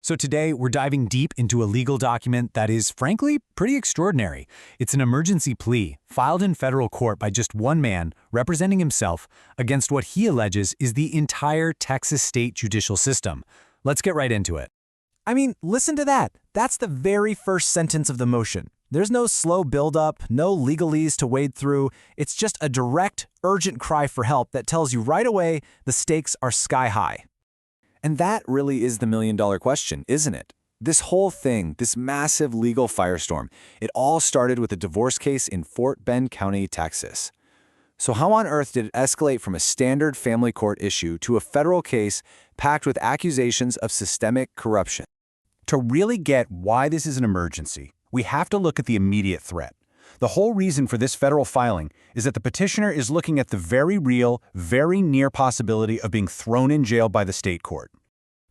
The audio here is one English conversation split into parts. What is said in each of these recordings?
So today, we're diving deep into a legal document that is, frankly, pretty extraordinary. It's an emergency plea filed in federal court by just one man representing himself against what he alleges is the entire Texas state judicial system. Let's get right into it. I mean, listen to that. That's the very first sentence of the motion. There's no slow buildup, no legalese to wade through. It's just a direct, urgent cry for help that tells you right away the stakes are sky high. And that really is the million-dollar question, isn't it? This whole thing, this massive legal firestorm, it all started with a divorce case in Fort Bend County, Texas. So how on earth did it escalate from a standard family court issue to a federal case packed with accusations of systemic corruption? To really get why this is an emergency, we have to look at the immediate threat. The whole reason for this federal filing is that the petitioner is looking at the very real, very near possibility of being thrown in jail by the state court.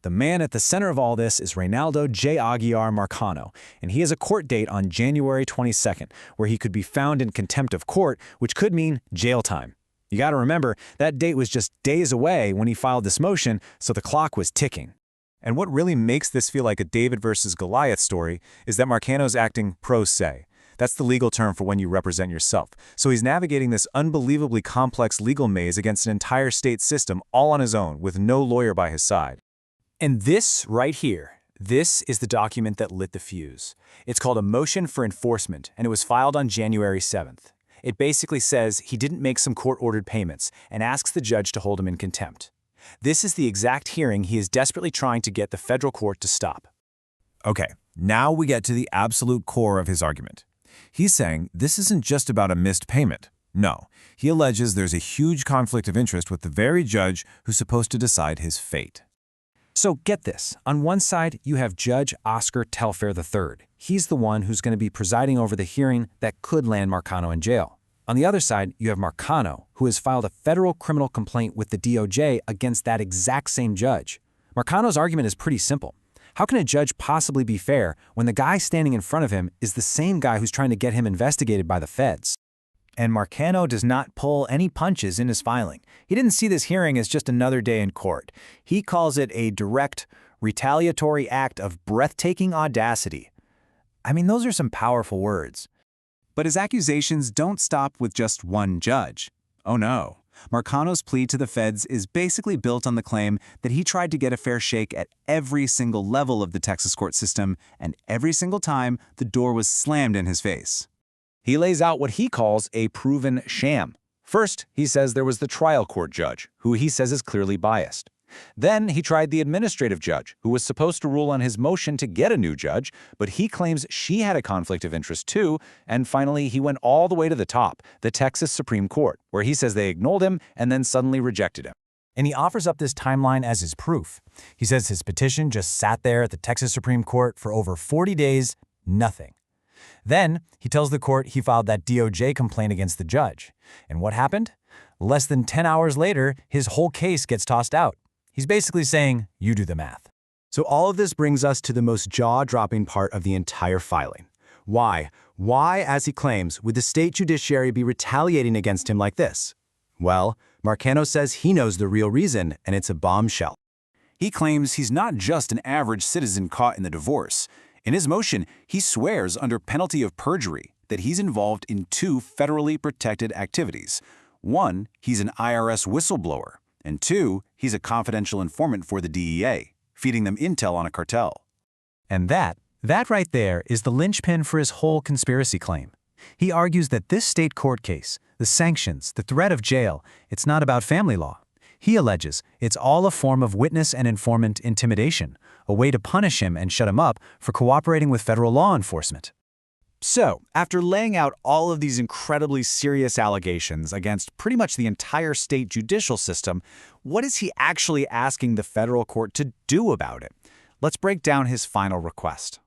The man at the center of all this is Reynaldo J. Aguiar Marcano, and he has a court date on January 22nd, where he could be found in contempt of court, which could mean jail time. You gotta remember, that date was just days away when he filed this motion, so the clock was ticking. And what really makes this feel like a David versus Goliath story is that Marcano's acting pro se. That's the legal term for when you represent yourself. So he's navigating this unbelievably complex legal maze against an entire state system all on his own, with no lawyer by his side. And this right here, this is the document that lit the fuse. It's called a motion for enforcement, and it was filed on January 7th. It basically says he didn't make some court-ordered payments and asks the judge to hold him in contempt. This is the exact hearing he is desperately trying to get the federal court to stop. Okay, now we get to the absolute core of his argument. He's saying this isn't just about a missed payment. No, he alleges there's a huge conflict of interest with the very judge who's supposed to decide his fate. So get this. On one side, you have Judge Oscar Telfair III. He's the one who's going to be presiding over the hearing that could land Marcano in jail. On the other side, you have Marcano, who has filed a federal criminal complaint with the DOJ against that exact same judge. Marcano's argument is pretty simple. How can a judge possibly be fair when the guy standing in front of him is the same guy who's trying to get him investigated by the feds? And Marcano does not pull any punches in his filing. He didn't see this hearing as just another day in court. He calls it a direct, retaliatory act of breathtaking audacity. I mean, those are some powerful words. But his accusations don't stop with just one judge. Oh no. Marcano's plea to the feds is basically built on the claim that he tried to get a fair shake at every single level of the Texas court system, and every single time the door was slammed in his face. He lays out what he calls a proven sham. First, he says there was the trial court judge, who he says is clearly biased. Then he tried the administrative judge, who was supposed to rule on his motion to get a new judge, but he claims she had a conflict of interest too, and finally he went all the way to the top, the Texas Supreme Court, where he says they ignored him and then suddenly rejected him. And he offers up this timeline as his proof. He says his petition just sat there at the Texas Supreme Court for over 40 days, nothing. Then he tells the court he filed that DOJ complaint against the judge. And what happened? Less than 10 hours later, his whole case gets tossed out. He's basically saying, you do the math. So all of this brings us to the most jaw-dropping part of the entire filing. Why, as he claims, would the state judiciary be retaliating against him like this? Well, Marcano says he knows the real reason, and it's a bombshell. He claims he's not just an average citizen caught in the divorce. In his motion, he swears under penalty of perjury that he's involved in two federally protected activities. One, he's an IRS whistleblower, and two, he's a confidential informant for the DEA, feeding them intel on a cartel. And that right there is the linchpin for his whole conspiracy claim. He argues that this state court case, the sanctions, the threat of jail, it's not about family law. He alleges it's all a form of witness and informant intimidation, a way to punish him and shut him up for cooperating with federal law enforcement. So, after laying out all of these incredibly serious allegations against pretty much the entire state judicial system, what is he actually asking the federal court to do about it? Let's break down his final request.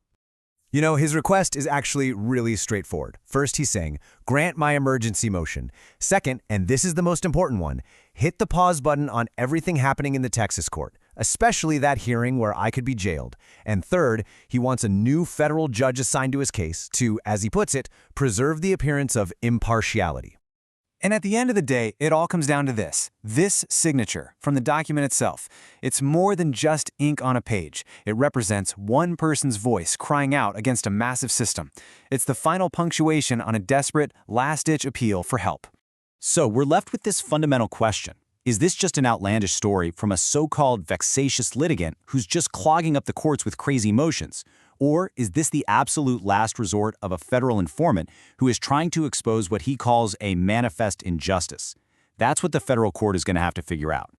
You know, his request is actually really straightforward. First, he's saying, grant my emergency motion. Second, and this is the most important one, hit the pause button on everything happening in the Texas court, especially that hearing where I could be jailed. And third, he wants a new federal judge assigned to his case to, as he puts it, preserve the appearance of impartiality. And at the end of the day, it all comes down to this signature from the document itself. It's more than just ink on a page. It represents one person's voice crying out against a massive system. It's the final punctuation on a desperate, last-ditch appeal for help. So we're left with this fundamental question. Is this just an outlandish story from a so-called vexatious litigant who's just clogging up the courts with crazy motions? Or is this the absolute last resort of a federal informant who is trying to expose what he calls a manifest injustice? That's what the federal court is going to have to figure out.